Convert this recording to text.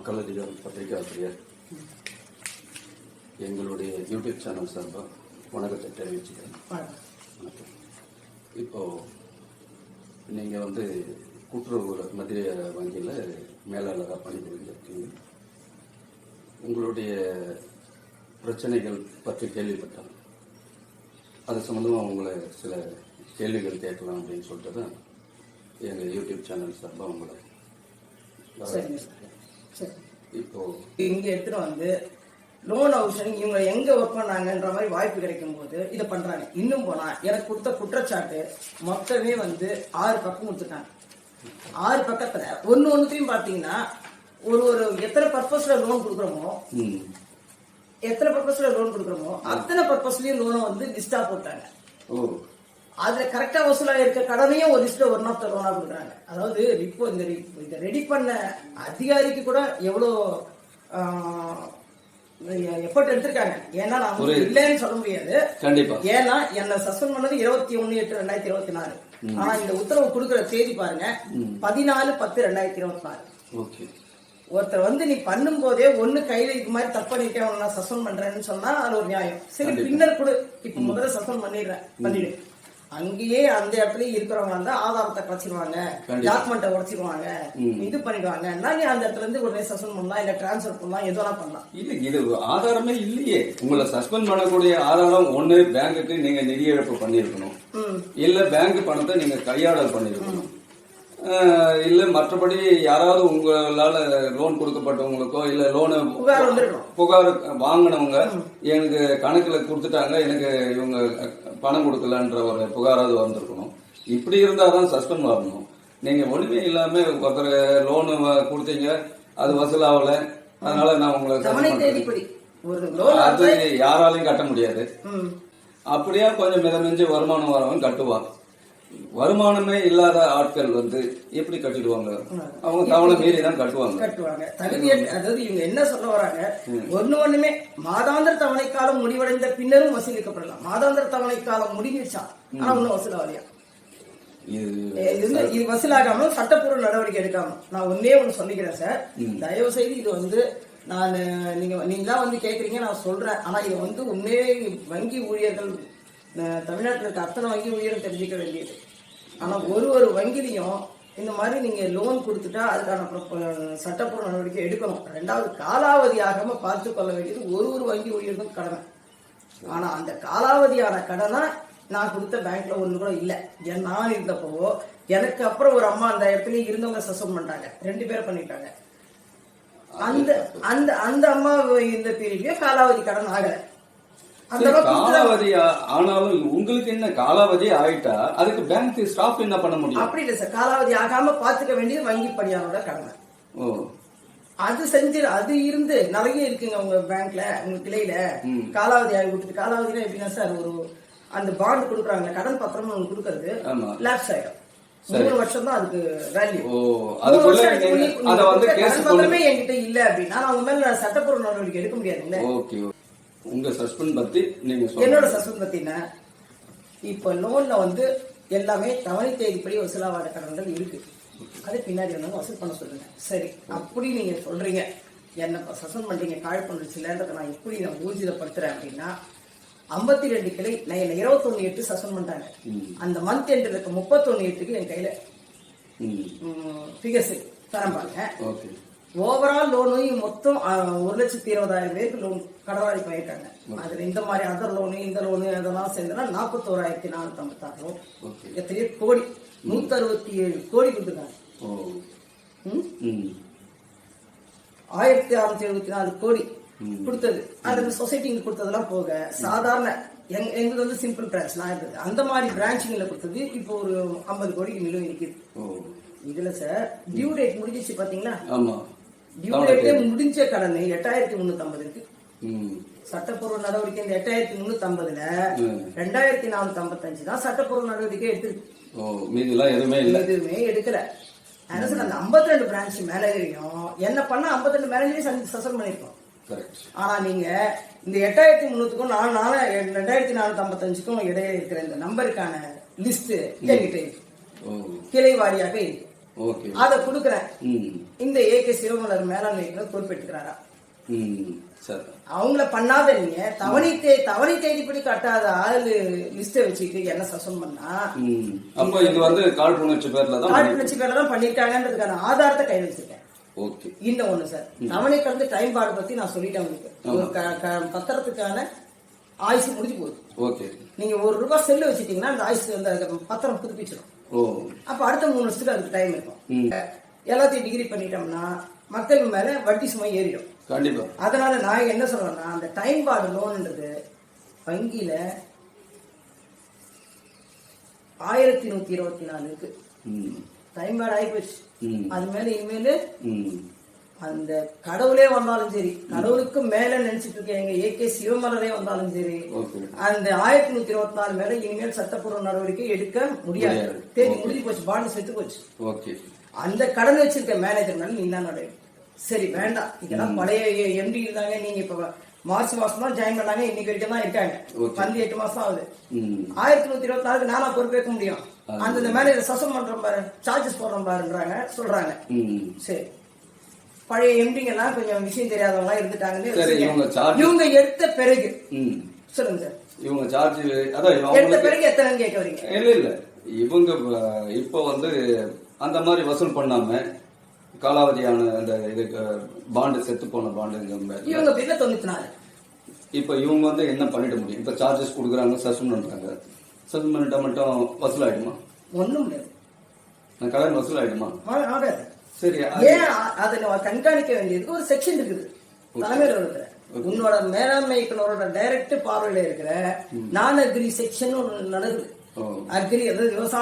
மக்களதிகாரம் பத்திரிகை ஆசிரியர் எங்களுடைய யூடியூப் சேனல் சார்பாக வணக்கத்தை தெரிவிச்சுக்கிறேன். வணக்கம். இப்போ நீங்கள் கூட்டுறவு மத்திய வங்கியில் மேலாளராக பணிபுரிஞ்சிருக்கீங்க. உங்களுடைய பிரச்சனைகள் பற்றி கேள்விப்பட்டேன். அது சம்மந்தமாக உங்களை சில கேள்விகள் கேட்கலாம் அப்படின்னு சொல்லிட்டு தான் எங்கள் யூடியூப் சேனல் சார்பாக உங்களை இப்போ இங்க எடுத்துட்டு லோன் அவுஷனிங் இவங்க எங்க ஒர்க் பண்ணாங்கன்ற மாதிரி வாய்ப்பு கிடைக்கும் போது இதை பண்றாங்க. இன்னும் போனா எனக்கு கொடுத்த குற்றச்சாட்டு மொத்தமே 6 பக்கம் கொடுத்துட்டாங்க. 6 பக்கத்துல ஒண்ணுத்தையும் பாத்தீங்கன்னா ஒரு எத்தனை பர்பஸ்ல லோன் கொடுக்குறோமோ அத்தனை பர்பஸ்லயும் லோனை லிஸ்டா போட்டாங்க. அதுல கரெக்டா வசூலா இருக்க கடனையும் ஒரு லிஸ்ட்ல ஒன் ஆஃப் த லோனா கொடுக்குறாங்க. அதாவது இப்போ இந்த ரெடி பண்ண அதிகாரிக்கு கூட எவ்வளவு எஃபர்ட் எடுத்திருக்காங்க. ஏன்னா நான் இல்லைன்னு சொல்ல முடியாது. கண்டிப்பா. ஏன்னா என்ன சஸ்பெண்ட் பண்ணது 21/8/2024. ஆனா இந்த உத்தரவு கொடுக்கிற தேதி பாருங்க 14/10/2024. ஒருத்தர் நீ பண்ணும் போதே ஒண்ணு கையில இது மாதிரி தப்பு பண்ணிட்டேன் நான் சஸ்பெண்ட் பண்றேன்னு சொன்னா அது ஒரு நியாயம். சரி பின்னர் கொடு, இப்ப முதல்ல சஸ்பெண்ட் பண்ணிடு. அங்கேயே அந்த இடத்துல இருக்கிறவங்க ஆதாரத்தை கலைச்சிருவாங்க, டாக்குமெண்ட்டை உடச்சிருவாங்க, இது பண்ணிடுவாங்க. நீ அந்த இடத்துல இருந்து உடனே சஸ்பெண்ட் பண்ணலாம், இல்ல டிரான்ஸ்பர் பண்ணலாம், எதுவும் பண்ணலாம். இல்ல இது ஆதாரமே இல்லையே. உங்களை சஸ்பெண்ட் பண்ணக்கூடிய ஆதாரம் ஒண்ணு பேங்குக்கு நீங்க நிதி இழப்பு பண்ணிருக்கணும், இல்ல பேங்க் பணத்தை நீங்க கையாடல் பண்ணிருக்கணும், இல்ல மற்றபடி யாராவது உங்களால லோன் கொடுக்கப்பட்டவங்களுக்கோ இல்ல லோனு புகார் வாங்கினவங்க எனக்கு கணக்குல கொடுத்துட்டாங்க, எனக்கு இவங்க பணம் கொடுக்கலன்ற ஒரு புகாராவது வந்திருக்கணும். இப்படி இருந்தாதான் சஸ்பெண்ட் வரணும். நீங்க ஒண்ணுமே இல்லாம ஒருத்தர் லோனு கொடுத்தீங்க, அது வசூலாகல, அதனால நான் உங்களை அது யாராலையும் கட்ட முடியாது. அப்படியா கொஞ்சம் மிதமிஞ்சி வருமானம் வரவன் கட்டுவாங்க. வருமானமே இல்லாத ஆட்கள் எப்படி கட்டிடுவாங்க? அவங்க தவணை மீறி தான் கட்டுவாங்க. அதாவது இவங்க என்ன சொல்ல வராங்க, ஒண்ணுமே மாதாந்திர தவணை காலம் முடிவடைந்த பின்னரும் வசூலிக்கப்படலாம். மாதாந்திர தவணை காலம் முடிஞ்சிருச்சா, ஆனா ஒன்னும் வசூலாகலையா? இது வசூலாகாம சட்டப்பூர்வ நடவடிக்கை எடுக்காம நான் ஒண்ணு சொல்லிக்கிறேன் சார். தயவு செய்து இது நீங்க கேக்குறீங்க, நான் சொல்றேன். ஆனா இது உண்மையே வங்கி ஊழியர்கள் தமிழ்நாட்டில் இருக்க அத்தனை வங்கி ஊழியர்கள் தெரிஞ்சுக்க வேண்டியது. ஆனா ஒரு வங்கிலையும் இந்த மாதிரி நீங்க லோன் கொடுத்துட்டா அதுக்கான சட்டப்பூர்வ நடவடிக்கை எடுக்கணும். 2வது காலாவதி ஆகாம பார்த்து கொள்ள வேண்டியது ஒரு வங்கி ஊழியர்களும் கடமை. ஆனா அந்த காலாவதியான கடனை நான் கொடுத்த பேங்க்ல ஒண்ணு கூட இல்ல. நான் இருந்தப்போ எனக்கு அப்புறம் ஒரு அம்மா அந்த இடத்துல இருந்தவங்க சஸ்பெண்ட் பண்ணிட்டாங்க, 2 பேரை பண்ணிட்டாங்க. அந்த அம்மா இந்த பீரியட்லயும் காலாவதி கடன் ஆகல. காலாவதி ஆனாலும் உங்களுக்கு என்ன காலாவதி ஆயிட்டா அதுக்கு பேங்க் ஸ்டாஃப் என்ன பண்ண முடியும்? அப்படி இல்ல சார், காலாவதி ஆகாம பாத்துக்க வேண்டியது வங்கி பணியாளரோட கடமை. அது செஞ்சு அது இருந்து நிறைய இருக்குங்க உங்க பேங்க்ல, உங்க கிளையில காலாவதி ஆகி விட்டுட்டு. காலாவதினா எப்படின்னா சார், அந்த பாண்ட் கொடுக்குறாங்க, கடன் பத்திரம் ஒண்ணு கொடுக்கறது லேப்ஸ் ஆயிடும். 3 வருஷம் தான் அதுக்கு வேல்யூ. கடன் பத்திரமே என்கிட்ட இல்ல அப்படின்னா அவங்க மேல சட்டப்பூர்வ நடவடிக்கை எடுக்க முடியாது. உங்க சஸ்பெண்ட் பத்தி நீங்க என்னோட சஸ்பெண்ட் பத்தினா இப்ப லோன்ல எல்லாமே தவணை தேதிப்படி வசூலாவாத கடன்கள் இருக்கு. அது பின்னாடி வசூல் பண்ண சொல்லுங்க. சரி, அப்படி நீங்க சொல்றீங்க, என்ன சஸ்பெண்ட் பண்றீங்க, கால் பண்றதுலன்றத நான் எப்படி ஊர்ஜிதப்படுத்துறேன் அப்படின்னா 52 கிளை நான் என்ன 21/8 சஸ்பெண்ட் பண்ணிட்டாங்க. அந்த மந்த் எண்ட் இருக்க 31/8 என் கையில பிகர்ஸ் தரம் பாருங்க. ஓவரால் லோனையும் மொத்தம் 1,20,000 பேருக்கு லோன் கடவாளி போயிருக்காங்க. அதுல இந்த மாதிரி அதர் லோனு இந்த லோனு அதெல்லாம் சேர்ந்தா 41,456 லோன். எத்தனையோ கோடி 167 கோடி கொடுத்துருக்காங்க. 1,674 கோடி கொடுத்தது. அந்த சொசைட்டிங்க கொடுத்ததெல்லாம் போக சாதாரண எங்களுக்கு சிம்பிள் பிரான்ச் நான் இருந்தது, அந்த மாதிரி பிரான்ச்சிங்ல கொடுத்தது இப்போ ஒரு 50 கோடிக்கு நிலுவை நிற்குது. இதுல சார் டியூ டேட் முடிஞ்சிச்சு பாத்தீங்களா? டியூ டேட்டே முடிஞ்ச கடன் 8,350 இருக்கு. சட்டப்பூர்வ நடவடிக்கை இந்த 8,350ல 2,455 தான் சட்டப்பூர்வ நடவடிக்கை எடுத்திருக்கு. எதுவுமே எடுக்கல. அந்த 52 பிரான்ச் மேனேஜரையும் என்ன பண்ண 52 மேனேஜரையும் சஸ்பெண்ட் பண்ணிருக்கோம். ஆனா நீங்க இந்த 8,300க்கும் 2,455க்கும் இடையே இருக்கிற இந்த நம்பருக்கான லிஸ்ட் என்கிட்ட இருக்கு, கிளை வாரியாக இருக்கு. ஓகே. அதை கொடுக்குறேன். ம். இந்த ஏகே சிவமலர் மேலாண்மை இயக்குனர் பொறுப்பெடுக்கிறாரா? ம். சரி. அவங்கள பண்ணாத நீங்க தவணை தேதிப்படி கட்டாத ஆளு லிஸ்ட வச்சுட்டு என்ன சஸ்பெண்ட் பண்ணா? ம். அப்ப இது வந்து காழ்ப்புணர்ச்சி பேர்ல தான் காழ்ப்புணர்ச்சி பேர்ல தான் பண்ணிருக்காங்கன்றதுக்கான ஆதாரத்தை கையில் வச்சிருக்கேன். ஓகே. இந்த ஒண்ணு சார். தவணை கலந்து டைம் பாடு பத்தி நான் சொல்லிட்டேன் உங்களுக்கு. ஒரு பத்திரத்துக்கான ஆயுசு முடிஞ்சு போகுது. ஓகே. நீங்க ₹1 செல்லு வச்சுட்டீங்கன்னா அந்த ஆயுசு அந்த பத்திரம் புதுப்பிச்சிடும். ஓ. அப்ப அடுத்த 3 வருஷத்துக்கு அதுக்கு டைம் இருக்கும். எல்லாத்தையும் டிகிரி பண்ணிட்டோம்னா மக்கள் மேல வட்டி சுமை ஏறிடும். கண்டிப்பா. அதனால நான் என்ன சொல்றேன்னா, அந்த டைம் பாடு லோன்ன்றது வங்கியில 1124 இருக்கு. டைம் பாடு ஆகி போச்சு. அது மேல இனிமேல் அந்த கடவுளே வந்தாலும் சரி, கடவுளுக்கு மேல நினைச்சிட்டு இருக்க எங்க ஏகே சிவமலரே வந்தாலும் சரி, அந்த 1124 மேல இனிமேல் சட்டப்பூர்வ நடவடிக்கை எடுக்க முடியாது. தேதி முடிஞ்சு போச்சு, பாண்டு செத்து போச்சு. அந்த கடன் வச்சிருக்க மேனேஜர் மேல நீ தான் நடவடிக்கை. சரி வேண்டாம், இதெல்லாம் பழைய எம்டி இருந்தாங்க. நீங்க இப்ப மார்ச் மாசம் தான் ஜாயின் பண்ணாங்க, இன்னைக்கு வரைக்கும் தான் இருக்காங்க. 8 மாசம் ஆகுது. 1124 நானா பொறுப்பேற்க முடியும்? அந்த மேனேஜர் சஸ்பெண்ட் பண்றோம் பாரு, சார்ஜஸ் போடுறோம் பாருன்றாங்க, சொல்றாங்க. சரி, பழைய எம்டிங்க எல்லாம் கொஞ்சம் விஷயம் தெரியாதவங்க இருந்துட்டாங்கன்னு இவங்க எடுத்த பிறகு சொல்லுங்க சார். இவங்க சார்ஜ் எடுத்த பிறகு எத்தனைன்னு கேட்க வரீங்க? இல்ல இவங்க இப்ப வந்து அந்த மாதிரி வசூல் பண்ணாம காலாவதியான அந்த இதுக்கு பாண்டு செத்து போன பாண்டு இவங்க பேர்ல 94. இப்ப இவங்க வந்து என்ன பண்ணிட முடியும்? இப்ப சார்ஜஸ் கொடுக்குறாங்க, சஸ்பெண்ட் பண்றாங்க. சஸ்பெண்ட் பண்ணிட்டா மட்டும் வசூல் ஆயிடுமா? ஒண்ணும் முடியாது. கடன் வசூல் ஆயிடுமா? ஆகாது. சரி, ஏன் அதை கண்காணிக்க வேண்டியதுக்கு ஒரு செக்ஷன் இருக்குது தலைமையில் இருக்கிற உன்னோட மேலாண்மை இயக்குனரோட டைரக்ட் பார்வையில இருக்கிற நான் அக்ரி செக்ஷன் நடக்குது. அக்ரி அதாவது விவசாய